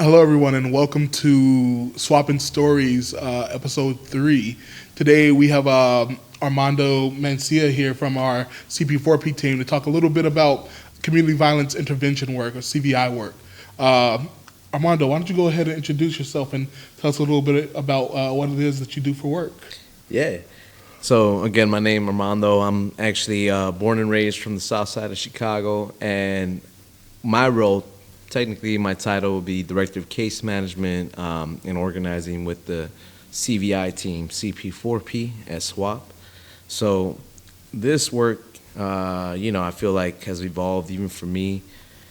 Hello, everyone, and welcome to Swapping Stories, episode 3. Today we have Armando Mancilla here from our CP4P team to talk a little bit about community violence intervention work, or CVI work. Armando, why don't you go ahead and introduce yourself and tell us a little bit about what it is that you do for work? Yeah. So again, my name is Armando. I'm actually born and raised from the south side of Chicago, and my role, technically my title will be Director of Case Management and Organizing with the CVI team, CP4P at SWOP. So this work, I feel like has evolved even for me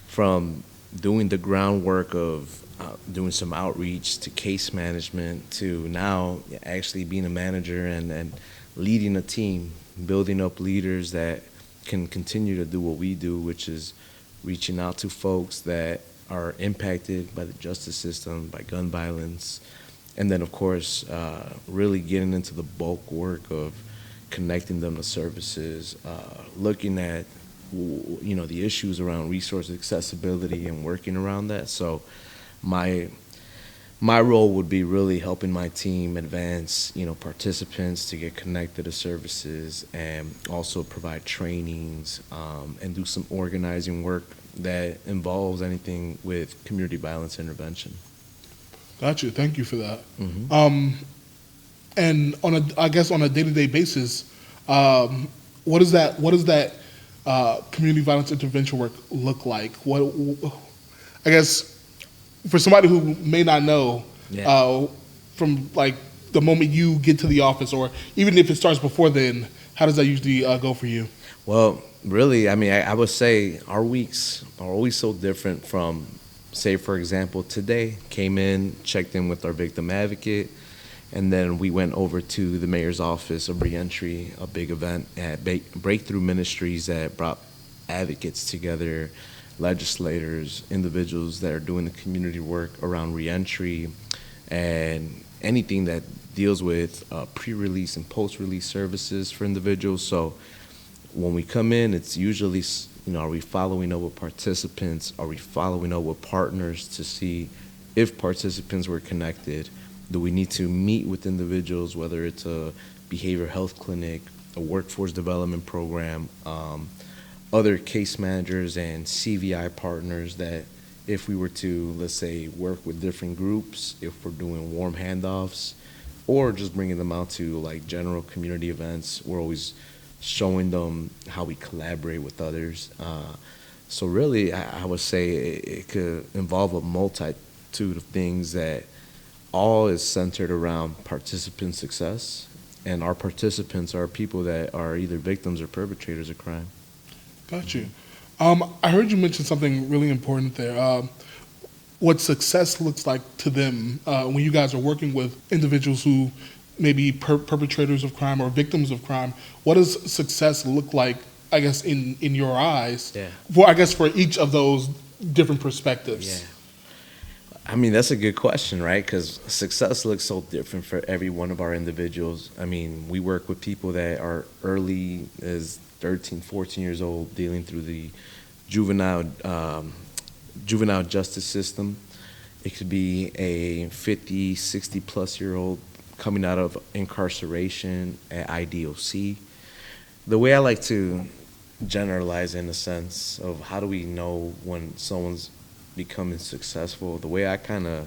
from doing the groundwork of doing some outreach to case management to now actually being a manager and leading a team, building up leaders that can continue to do what we do, which is reaching out to folks that are impacted by the justice system, by gun violence, and then of course really getting into the bulk work of connecting them to services, looking at the issues around resource accessibility and working around that. So my role would be really helping my team advance, participants to get connected to services and also provide trainings and do some organizing work that involves anything with community violence intervention. Gotcha. Thank you for that. Mm-hmm. And on a day-to-day basis, what does that community violence intervention work look like? I guess for somebody who may not know, from like the moment you get to the office, or even if it starts before then, how does that usually go for you? Well, really, I would say our weeks are always so different from, say, for example, today, came in, checked in with our victim advocate, and then we went over to the mayor's office of reentry, a big event at Breakthrough Ministries that brought advocates together, legislators, individuals that are doing the community work around reentry, and anything that deals with pre-release and post-release services for individuals. So when we come in, it's usually, are we following up with participants? Are we following up with partners to see if participants were connected? Do we need to meet with individuals, whether it's a behavioral health clinic, a workforce development program, other case managers and CVI partners that if we were to, let's say, work with different groups, if we're doing warm handoffs, or just bringing them out to like general community events, we're always showing them how we collaborate with others. So really, I would say it could involve a multitude of things that all is centered around participant success. And our participants are people that are either victims or perpetrators of crime. Got you. I heard you mention something really important there. What success looks like to them when you guys are working with individuals who may be perpetrators of crime or victims of crime. What does success look like, I guess, in your eyes? Yeah. For each of those different perspectives. Yeah. That's a good question, right? Because success looks so different for every one of our individuals. We work with people that are early as 13, 14 years old, dealing through the juvenile justice system. It could be a 50, 60 plus year old coming out of incarceration at IDOC. The way I like to generalize in a sense of how do we know when someone's becoming successful, the way I kind of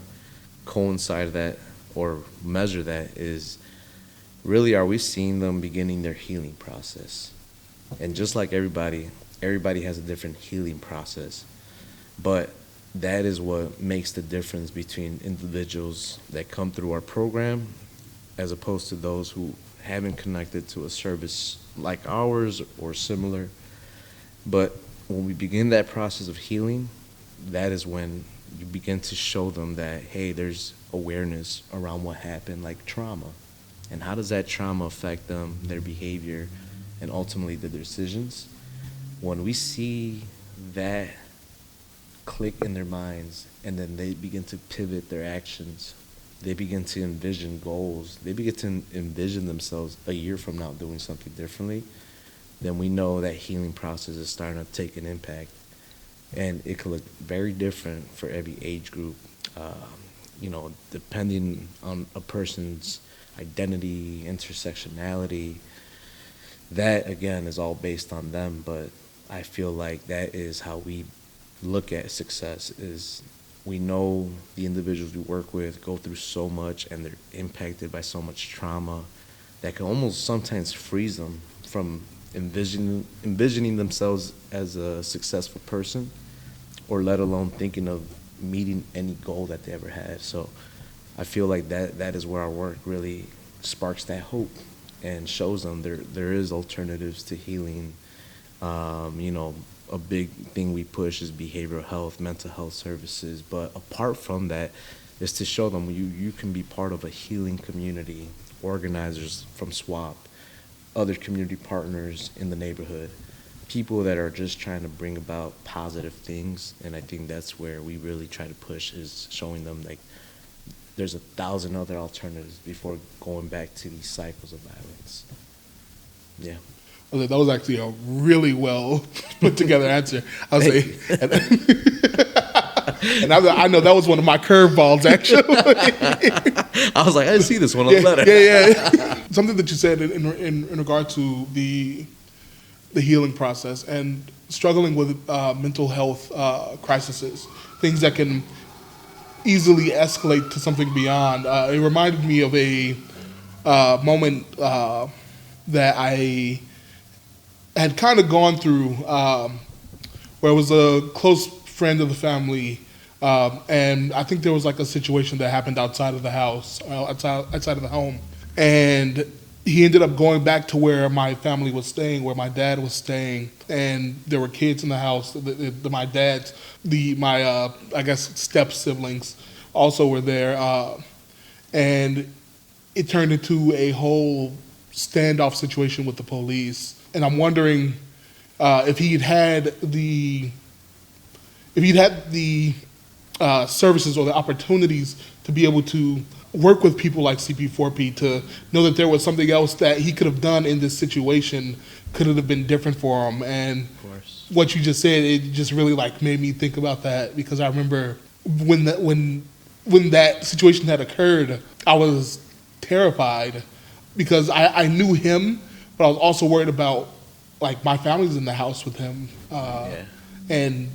coincide that or measure that is really, are we seeing them beginning their healing process? And just like everybody has a different healing process. But that is what makes the difference between individuals that come through our program as opposed to those who haven't connected to a service like ours or similar. But when we begin that process of healing, that is when you begin to show them that, hey, there's awareness around what happened, like trauma. And how does that trauma affect them, their behavior, and ultimately the decisions? When we see that click in their minds and then they begin to pivot their actions, they begin to envision goals, they begin to envision themselves a year from now doing something differently, then we know that healing process is starting to take an impact. And it could look very different for every age group. depending on a person's identity, intersectionality, that again is all based on them. But I feel like that is how we look at success. Is we know the individuals we work with go through so much and they're impacted by so much trauma that can almost sometimes freeze them from envisioning themselves as a successful person, or let alone thinking of meeting any goal that they ever had. So I feel like that is where our work really sparks that hope and shows them there is alternatives to healing. A big thing we push is behavioral health, mental health services. But apart from that, is to show them you can be part of a healing community, organizers from SWOP, other community partners in the neighborhood, people that are just trying to bring about positive things. And I think that's where we really try to push, is showing them like there's 1,000 other alternatives before going back to these cycles of violence. Yeah. That was actually a really well put together answer. I was say, and I know that was one of my curveballs, actually. I was like, I didn't see this one on the letter. Yeah. Something that you said in regard to the healing process and struggling with mental health crises, things that can easily escalate to something beyond. It reminded me of a moment that I had kind of gone through, where it was a close friend of the family, and I think there was like a situation that happened outside of the house, outside of the home, and he ended up going back to where my family was staying, where my dad was staying, and there were kids in the house. My dad's, my I guess step siblings also were there, and it turned into a whole standoff situation with the police. And I'm wondering if he'd had the services or the opportunities to be able to work with people like CP4P, to know that there was something else that he could have done in this situation, could it have been different for him. And Of course. what you just said, it just really like made me think about that, because I remember when that situation had occurred, I was terrified because I knew him, but I was also worried about, like, my family's in the house with him, and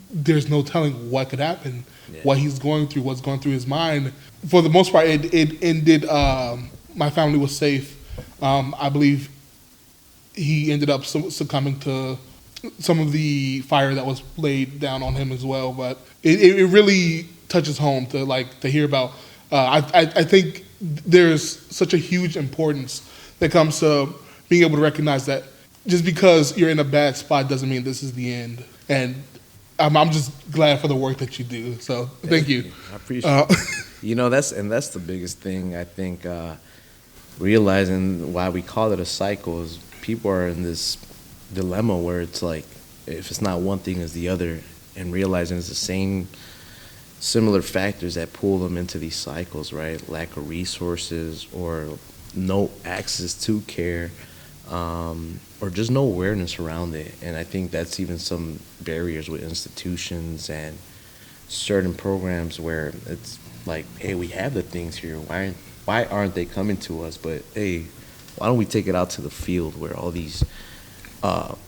there's no telling what could happen, what he's going through, what's going through his mind. For the most part, it ended. My family was safe. I believe he ended up succumbing to some of the fire that was laid down on him as well. But it really touches home to hear about. I think there's such a huge importance that comes to being able to recognize that just because you're in a bad spot doesn't mean this is the end. And I'm just glad for the work that you do. So thank you. I appreciate it. That's the biggest thing, I think, realizing why we call it a cycle is people are in this dilemma where it's like, if it's not one thing, it's the other, and realizing it's the same similar factors that pull them into these cycles, right? Lack of resources, or no access to care, or just no awareness around it. And I think that's even some barriers with institutions and certain programs where it's like, hey, we have the things here. Why aren't they coming to us? But hey, why don't we take it out to the field where all these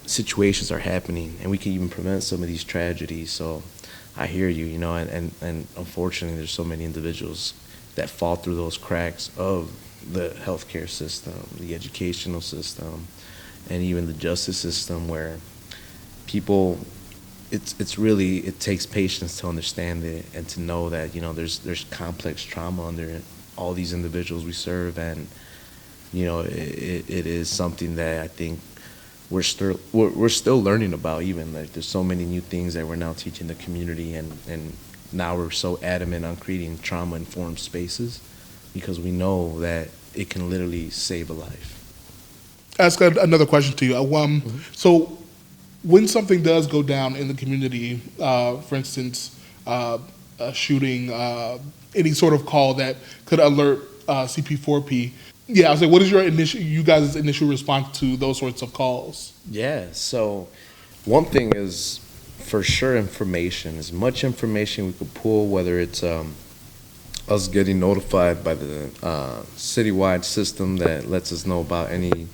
situations are happening, and we can even prevent some of these tragedies. So I hear you, and unfortunately there's so many individuals that fall through those cracks of the healthcare system, the educational system, and even the justice system, where people, it takes patience to understand it and to know that there's complex trauma under all these individuals we serve, and it is something that I think we're still learning about. Even like there's so many new things that we're now teaching the community, and now we're so adamant on creating trauma-informed spaces because we know that it can literally save a life. Ask another question to you. So when something does go down in the community, for instance, a shooting, any sort of call that could alert CP4P, I was like, what is you guys' initial response to those sorts of calls? Yeah, so one thing is For sure, information, as much information we could pull, whether it's us getting notified by the citywide system that lets us know about any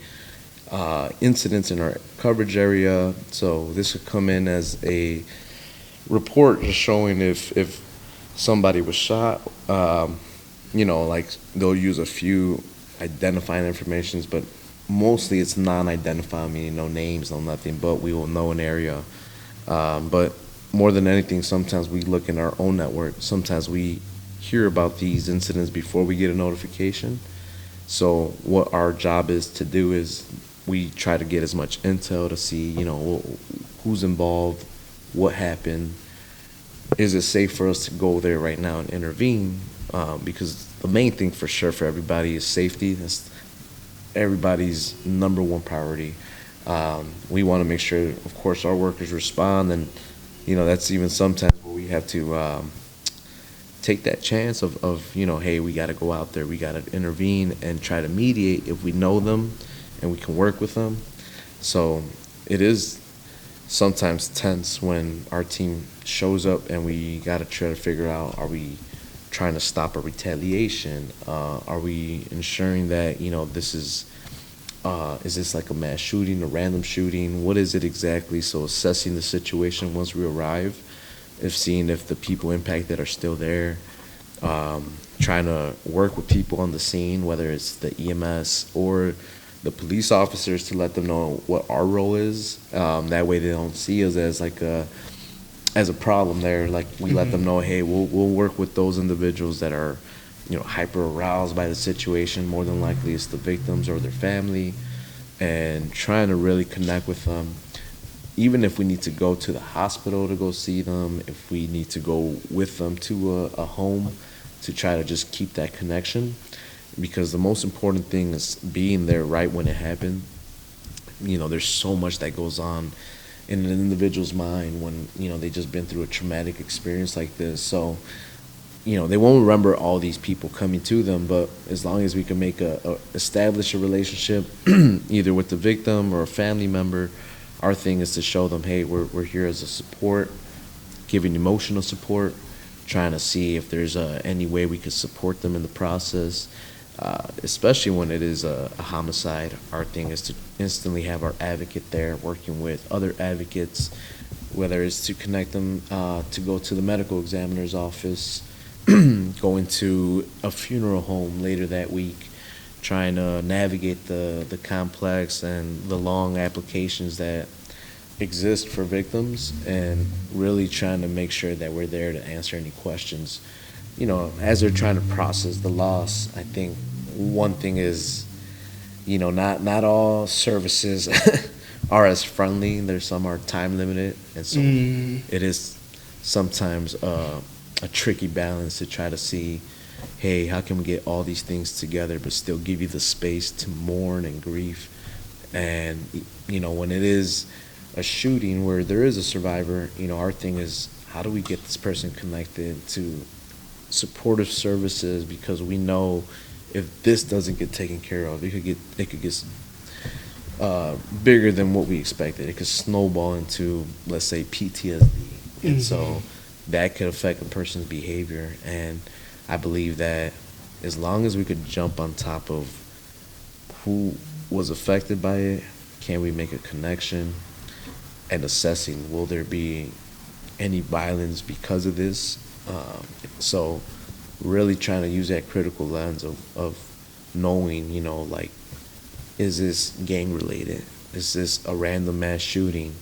incidents in our coverage area. So this would come in as a report just showing if somebody was shot. Like they'll use a few identifying informations, but mostly it's non-identifying, meaning no names, no nothing, but we will know an area. But more than anything, sometimes we look in our own network. Sometimes we hear about these incidents before we get a notification. So what our job is to do is we try to get as much intel to see, who's involved, what happened, is it safe for us to go there right now and intervene? Because the main thing for sure for everybody is safety. That's everybody's number one priority. We want to make sure, of course, our workers respond, and that's even sometimes where we have to take that chance of hey, we got to go out there, we got to intervene and try to mediate if we know them and we can work with them. So it is sometimes tense when our team shows up and we got to try to figure out, are we trying to stop a retaliation? Are we ensuring that, this is this like a mass shooting, a random shooting? What is it exactly? So assessing the situation once we arrive, seeing if the people impacted are still there, trying to work with people on the scene, whether it's the EMS or the police officers, to let them know what our role is. That way they don't see us as like as a problem there. Like we let them know, hey, we'll work with those individuals that are, hyper aroused by the situation. More than likely it's the victims or their family, and trying to really connect with them. Even if we need to go to the hospital to go see them, if we need to go with them to a home, to try to just keep that connection. Because the most important thing is being there right when it happened. There's so much that goes on in an individual's mind when, they just been through a traumatic experience like this. So, they won't remember all these people coming to them, but as long as we can establish a relationship, either with the victim or a family member, our thing is to show them, hey, we're here as a support, giving emotional support, trying to see if there's any way we could support them in the process. Especially when it is a homicide, our thing is to instantly have our advocate there working with other advocates, whether it's to connect them to go to the medical examiner's office, going to a funeral home later that week, trying to navigate the complex and the long applications that exist for victims, and really trying to make sure that we're there to answer any questions. As they're trying to process the loss. I think one thing is, not all services are as friendly. There's some are time limited, and so it is sometimes a tricky balance to try to see, hey, how can we get all these things together but still give you the space to mourn and grieve? And when it is a shooting where there is a survivor, our thing is, how do we get this person connected to supportive services? Because we know if this doesn't get taken care of, it could get bigger than what we expected. It could snowball into, let's say, PTSD, and so that could affect a person's behavior. And I believe that as long as we could jump on top of who was affected by it, can we make a connection, and assessing, will there be any violence because of this? So really trying to use that critical lens of knowing, is this gang related? Is this a random mass shooting?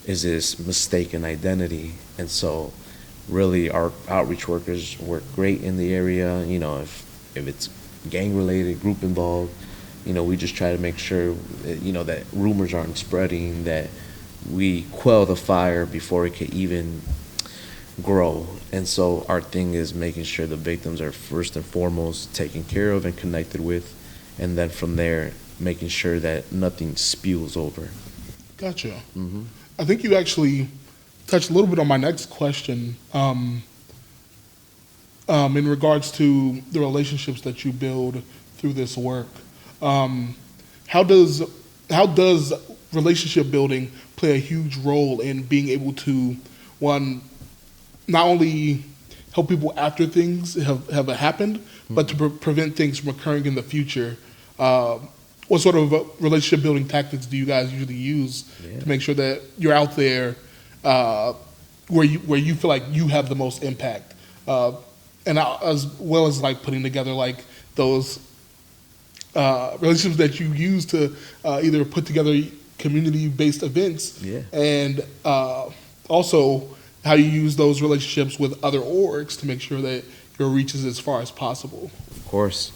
Is this mistaken identity? And so really our outreach workers work great in the area. If it's gang related, group involved, we just try to make sure that, that rumors aren't spreading, that we quell the fire before it could even grow. And so our thing is making sure the victims are first and foremost taken care of and connected with, and then from there making sure that nothing spills over. Gotcha. I think you actually touched a little bit on my next question, in regards to the relationships that you build through this work. How does relationship building play a huge role in being able to, one, not only help people after things have happened, but to prevent things from occurring in the future. What sort of relationship building tactics do you guys usually use to make sure that you're out there where you feel like you have the most impact, and as well as like putting together like those relationships that you use to either put together community-based events, and also how you use those relationships with other orgs to make sure that your reach is as far as possible. Of course.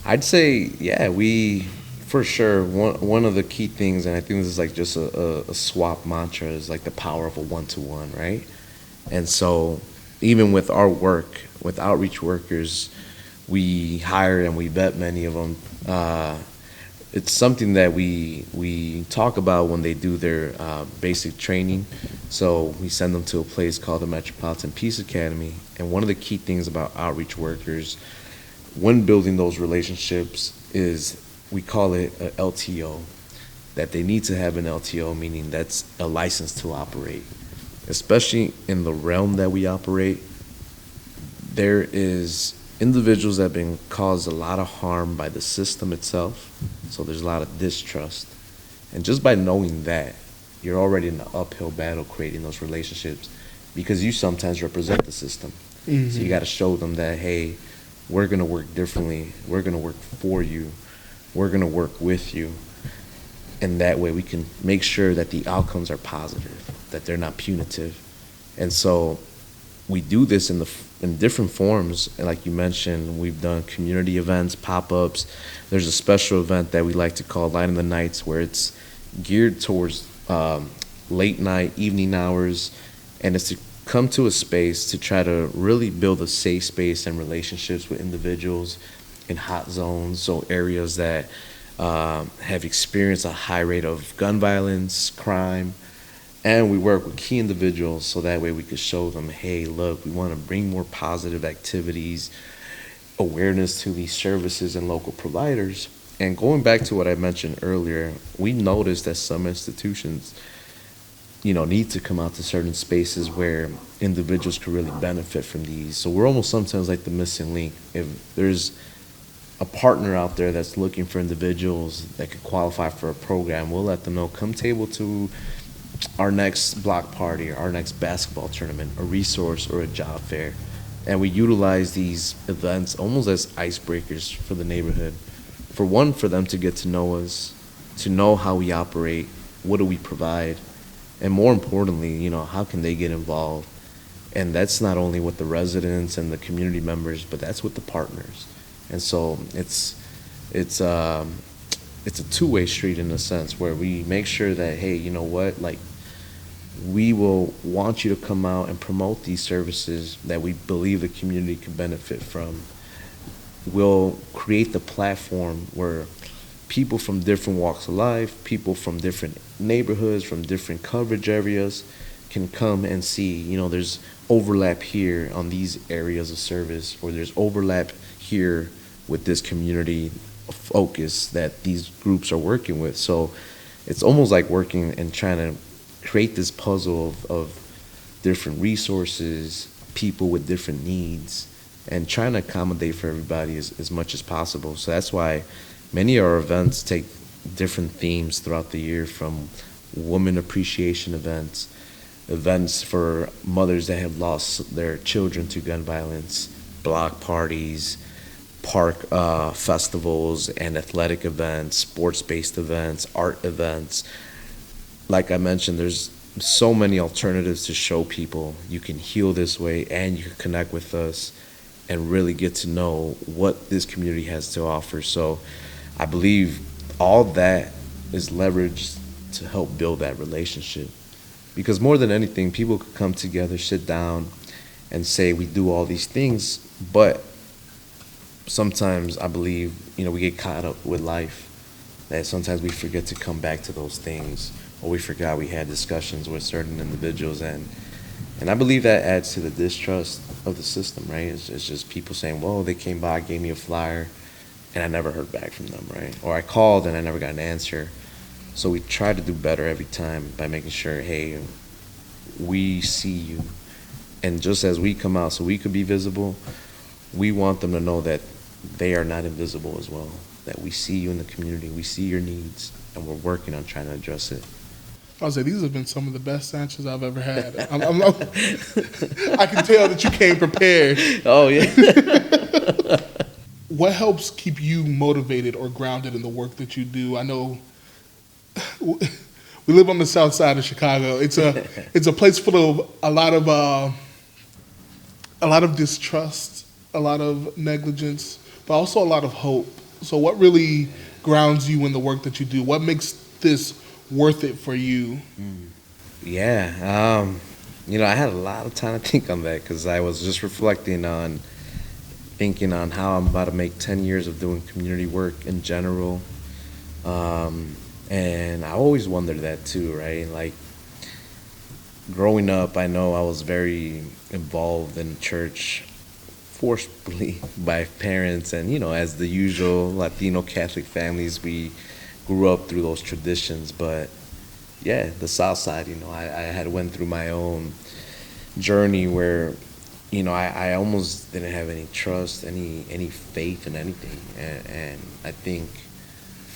I'd say, yeah, we, for sure, one of the key things, and I think this is like just a SWOP mantra, is like the power of a one-to-one, right? And so even with our work, with outreach workers, we hire and we vet many of them. It's something that we talk about when they do their basic training. So we send them to a place called the Metropolitan Peace Academy. And one of the key things about outreach workers when building those relationships is we call it a LTO, that they need to have an LTO, meaning that's a license to operate. Especially in the realm that we operate, there is individuals that have been caused a lot of harm by the system itself, so there's a lot of distrust. And just by knowing that, you're already in an uphill battle creating those relationships because you sometimes represent the system. Mm-hmm. So you got to show them that, hey, we're going to work differently. We're going to work for you. We're going to work with you. And that way we can make sure that the outcomes are positive, that they're not punitive. And so we do this in different forms. And like you mentioned, we've done community events, pop-ups. There's a special event that we like to call Light in the Nights, where it's geared towards late night, evening hours, and it's to come to a space to try to really build a safe space and relationships with individuals in hot zones, so areas that have experienced a high rate of gun violence, crime, and we work with key individuals so that way we could show them, hey, look, we want to bring more positive activities, awareness to these services and local providers. And going back to what I mentioned earlier, we noticed that some institutions, need to come out to certain spaces where individuals could really benefit from these. So we're almost sometimes like the missing link. If there's a partner out there that's looking for individuals that could qualify for a program, we'll let them know, come table to our next block party, or our next basketball tournament, a resource or a job fair. And we utilize these events almost as icebreakers for the neighborhood. For one, for them to get to know us, to know how we operate, what do we provide, and more importantly, how can they get involved? And that's not only with the residents and the community members, but that's with the partners. And so it's a two-way street in a sense, where we make sure that, hey, you know what, like, we will want you to come out and promote these services that we believe the community can benefit from. We'll create the platform where people from different walks of life, people from different neighborhoods, from different coverage areas can come and see, there's overlap here on these areas of service, or there's overlap here with this community focus that these groups are working with. So it's almost like working and trying to create this puzzle of different resources, people with different needs, and trying to accommodate for everybody as much as possible. So that's why many of our events take different themes throughout the year, from woman appreciation events, events for mothers that have lost their children to gun violence, block parties, park festivals and athletic events, sports-based events, art events. Like I mentioned, there's so many alternatives to show people you can heal this way and you can connect with us and really get to know what this community has to offer. So I believe all that is leveraged to help build that relationship. Because more than anything, people could come together, sit down, and say we do all these things, but sometimes I believe, we get caught up with life, that sometimes we forget to come back to those things, or we forgot we had discussions with certain individuals, and I believe that adds to the distrust of the system, right? It's just people saying, well, they came by, gave me a flyer, and I never heard back from them, right? Or I called and I never got an answer. So we try to do better every time by making sure, hey, we see you. And just as we come out so we could be visible, we want them to know that they are not invisible as well. That we see you in the community, we see your needs, and we're working on trying to address it. I'll say these have been some of the best answers I've ever had. I can tell that you came prepared. Oh, yeah. What helps keep you motivated or grounded in the work that you do? I know we live on the south side of Chicago. It's a place full of a lot of distrust, a lot of negligence, but also a lot of hope. So what really grounds you in the work that you do? What makes this worth it for you? Yeah. I had a lot of time to think on that because I was just thinking on how I'm about to make 10 years of doing community work in general. And I always wondered that too, right? Like, growing up, I know I was very involved in church forcibly by parents. And, as the usual Latino Catholic families, we grew up through those traditions. But, yeah, the South Side, I had went through my own journey where I almost didn't have any trust, any faith in anything. And I think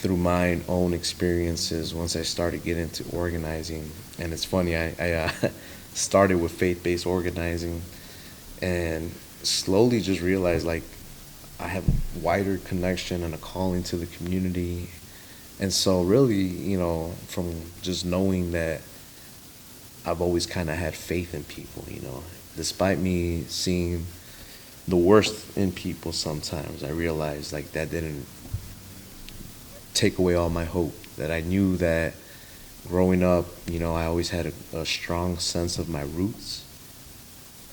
through my own experiences, once I started getting into organizing, and it's funny, I started with faith-based organizing and slowly just realized, like, I have a wider connection and a calling to the community. And so really, from just knowing that I've always kind of had faith in people, despite me seeing the worst in people sometimes, I realized like that didn't take away all my hope. That I knew that growing up, I always had a strong sense of my roots,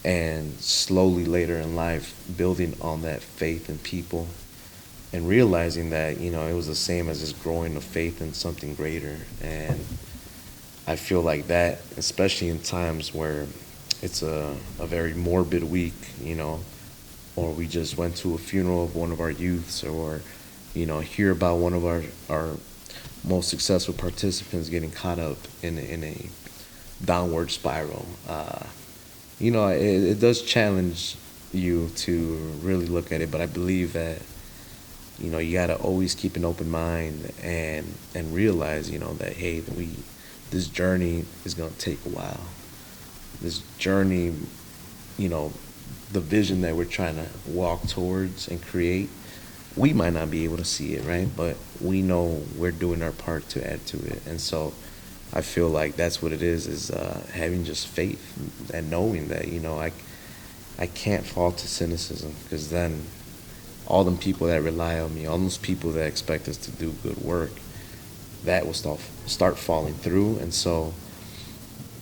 and slowly later in life building on that faith in people and realizing that, it was the same as just growing a faith in something greater. And I feel like that, especially in times where it's a very morbid week, or we just went to a funeral of one of our youths, or, hear about one of our most successful participants getting caught up in a downward spiral. It does challenge you to really look at it, but I believe that, you gotta always keep an open mind and realize, that, hey, this journey is gonna take a while. This journey, the vision that we're trying to walk towards and create, we might not be able to see it, right? But we know we're doing our part to add to it. And so I feel like that's what it is having just faith and knowing that, I can't fall to cynicism, because then all them people that rely on me, all those people that expect us to do good work, that will start falling through. And so,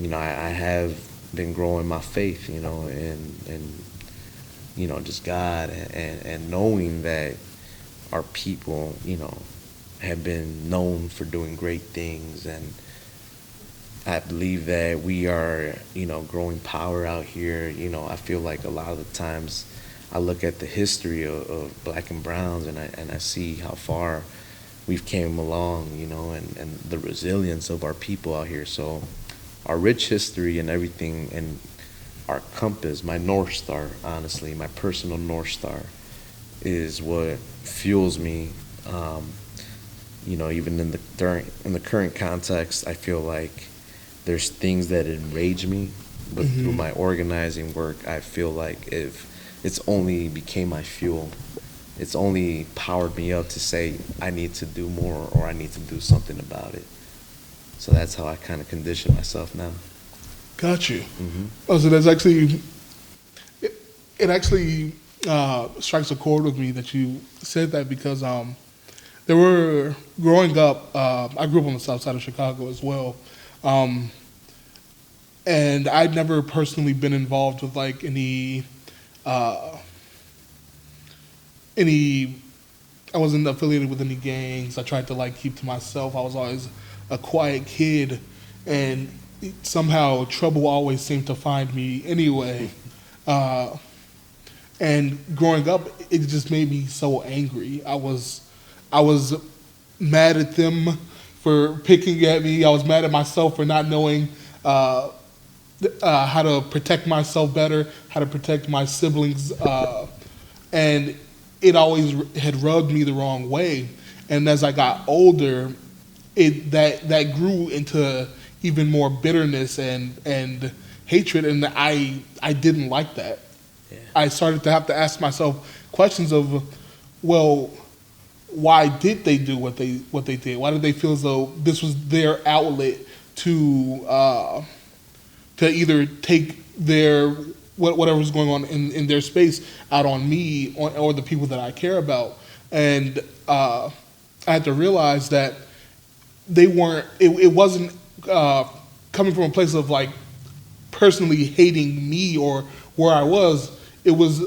I have been growing my faith, and just God, and knowing that our people, have been known for doing great things. And I believe that we are, growing power out here. I feel like a lot of the times I look at the history of black and browns, and I see how far we've came along, and the resilience of our people out here. So our rich history and everything, and our compass, my North Star, honestly, my personal North Star, is what fuels me. Even in the current context, I feel like there's things that enrage me, but through my organizing work, I feel like if it's only became my fuel, it's only powered me up to say I need to do more, or I need to do something about it. So that's how I kind of condition myself now. Got you. Oh, so that's actually, it actually strikes a chord with me that you said that, because growing up, I grew up on the south side of Chicago as well. And I'd never personally been involved with like any, I wasn't affiliated with any gangs. I tried to like keep to myself. I was always a quiet kid, and somehow trouble always seemed to find me anyway. And growing up, it just made me so angry. I was mad at them for picking at me. I was mad at myself for not knowing how to protect myself better, how to protect my siblings, and it always had rubbed me the wrong way. And as I got older, that grew into even more bitterness and hatred, and I didn't like that. Yeah. I started to have to ask myself questions of, well, why did they do what they did? Why did they feel as though this was their outlet to either take their whatever's going on in their space out on me or the people that I care about? And I had to realize that they weren't. It wasn't coming from a place of like personally hating me or where I was. It was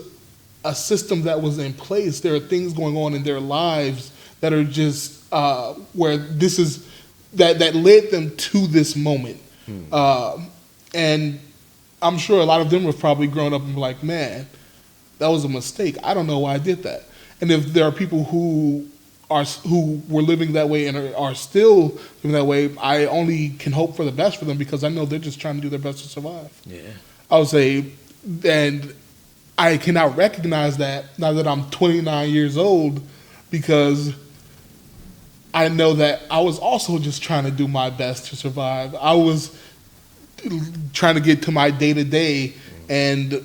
a system that was in place. There are things going on in their lives that are just where this is that led them to this moment. And I'm sure a lot of them have probably grown up and be like, man, that was a mistake. I don't know why I did that. And if there are people who were living that way and are still living that way, I only can hope for the best for them, because I know they're just trying to do their best to survive. Yeah. I would say, and I cannot recognize that now that I'm 29 years old, because I know that I was also just trying to do my best to survive. I was trying to get to my day-to-day, and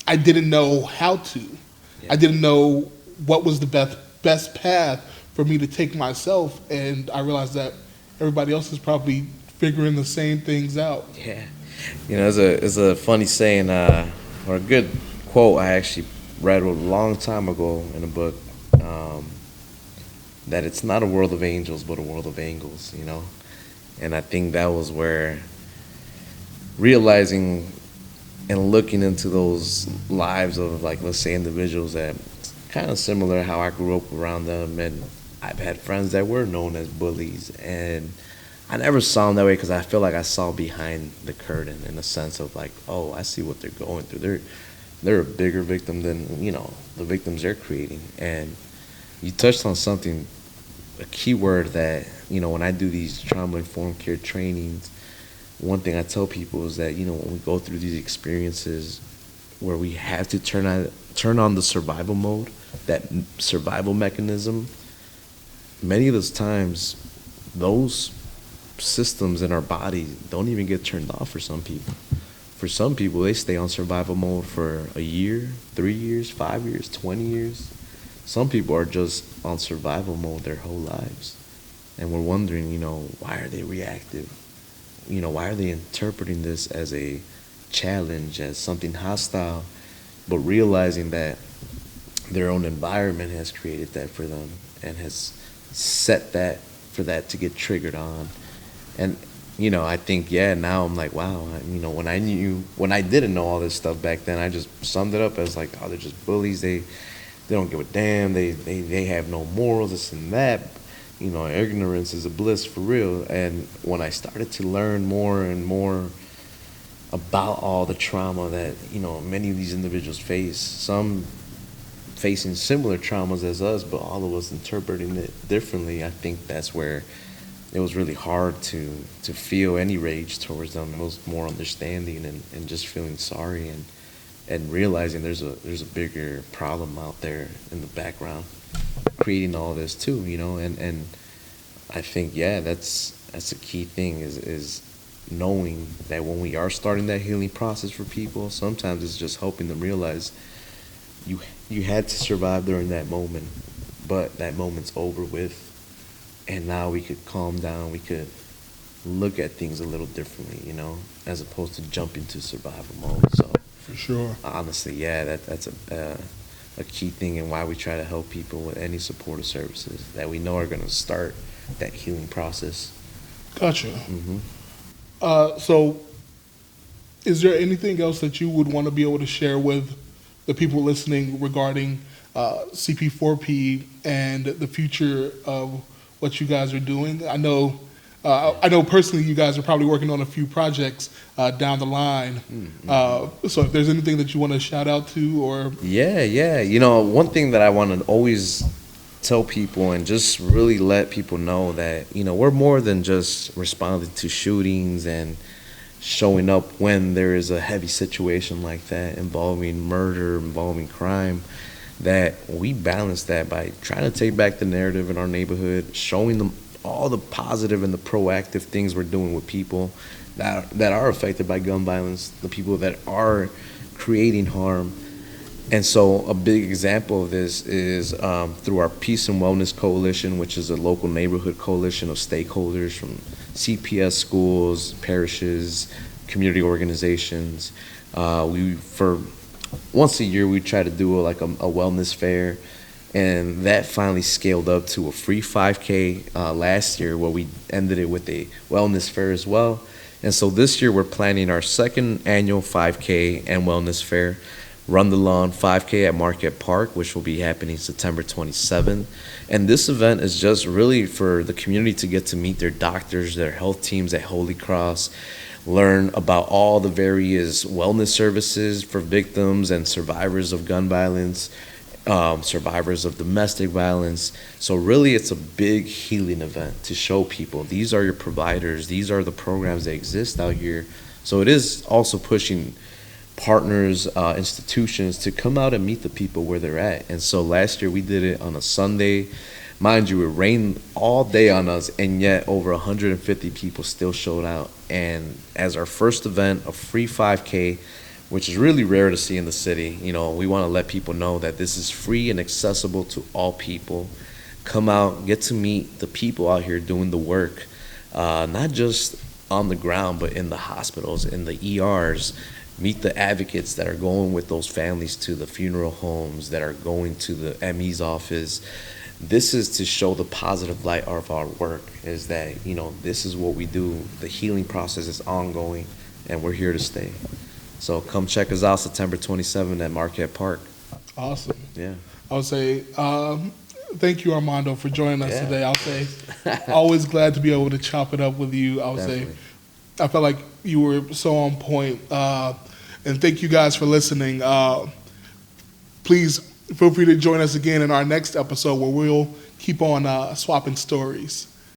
I didn't know how to. Yeah. I didn't know what was the best path for me to take myself, and I realized that everybody else is probably figuring the same things out. Yeah. You know, it's a funny saying, or a good quote I actually read a long time ago in a book, that it's not a world of angels, but a world of angels, you know? And I think that was where realizing and looking into those lives of, like, let's say individuals that kind of similar how I grew up around them, and I've had friends that were known as bullies, and I never saw them that way because I feel like I saw behind the curtain in the sense of like, oh, I see what they're going through. They're a bigger victim than, you know, the victims they're creating. And you touched on something, a key word that, you know, when I do these trauma-informed care trainings, one thing I tell people is that, you know, when we go through these experiences where we have to turn on the survival mode, that survival mechanism, many of those times, those systems in our body don't even get turned off for some people. For some people, they stay on survival mode for a year, 3 years, 5 years, 20 years. Some people are just on survival mode their whole lives. And we're wondering, you know, why are they reactive? You know, why are they interpreting this as a challenge, as something hostile, but realizing that their own environment has created that for them and has set that for that to get triggered on. And, you know, I think, yeah, now I'm like, wow, you know, when I didn't know all this stuff back then, I just summed it up as like, oh, they're just bullies. They don't give a damn. They have no morals, this and that. You know, ignorance is a bliss for real. And when I started to learn more and more about all the trauma that, you know, many of these individuals face, some facing similar traumas as us, but all of us interpreting it differently, I think that's where it was really hard to feel any rage towards them. It was more understanding and just feeling sorry and realizing there's a bigger problem out there in the background creating all this too, you know. And I think, yeah, that's a key thing is knowing that when we are starting that healing process for people, sometimes it's just helping them realize you had to survive during that moment, but that moment's over with, and now we could calm down, we could look at things a little differently, you know, as opposed to jumping to survival mode. So For sure. honestly, yeah, that's a key thing, and why we try to help people with any supportive services that we know are going to start that healing process. Gotcha. Mm-hmm. So, is there anything else that you would want to be able to share with the people listening regarding CP4P and the future of what you guys are doing? I know personally you guys are probably working on a few projects down the line. Mm-hmm. So if there's anything that you want to shout out to or... Yeah. You know, one thing that I want to always tell people and just really let people know that, we're more than just responding to shootings and showing up when there is a heavy situation like that involving murder, involving crime, that we balance that by trying to take back the narrative in our neighborhood, showing them all the positive and the proactive things we're doing with people that are affected by gun violence, the people that are creating harm. And so a big example of this is through our Peace and Wellness Coalition, which is a local neighborhood coalition of stakeholders from CPS schools, parishes, community organizations. For once a year, we try to do a wellness fair, and that finally scaled up to a free 5K last year, where we ended it with a wellness fair as well. And so this year, we're planning our second annual 5K and wellness fair, Run the Lawn 5K at Marquette Park, which will be happening September 27th. And this event is just really for the community to get to meet their doctors, their health teams at Holy Cross, learn about all the various wellness services for victims and survivors of gun violence, survivors of domestic violence. So really, it's a big healing event to show people these are your providers, these are the programs that exist out here. So it is also pushing partners, institutions to come out and meet the people where they're at. And so last year we did it on a Sunday. Mind you, it rained all day on us, and yet over 150 people still showed out. And as our first event, a free 5K, which is really rare to see in the city, we want to let people know that this is free and accessible to all people. Come out, get to meet the people out here doing the work, not just on the ground, but in the hospitals, in the ERs. Meet the advocates that are going with those families to the funeral homes, that are going to the ME's office. This is to show the positive light of our work, is that, this is what we do. The healing process is ongoing, and we're here to stay. So come check us out September 27th at Marquette Park. Awesome. Yeah. I would say thank you, Armando, for joining us Yeah. today. I'll say always glad to be able to chop it up with you. I would Definitely. say I felt like you were so on point. And thank you guys for listening. Please feel free to join us again in our next episode, where we'll keep on swapping stories.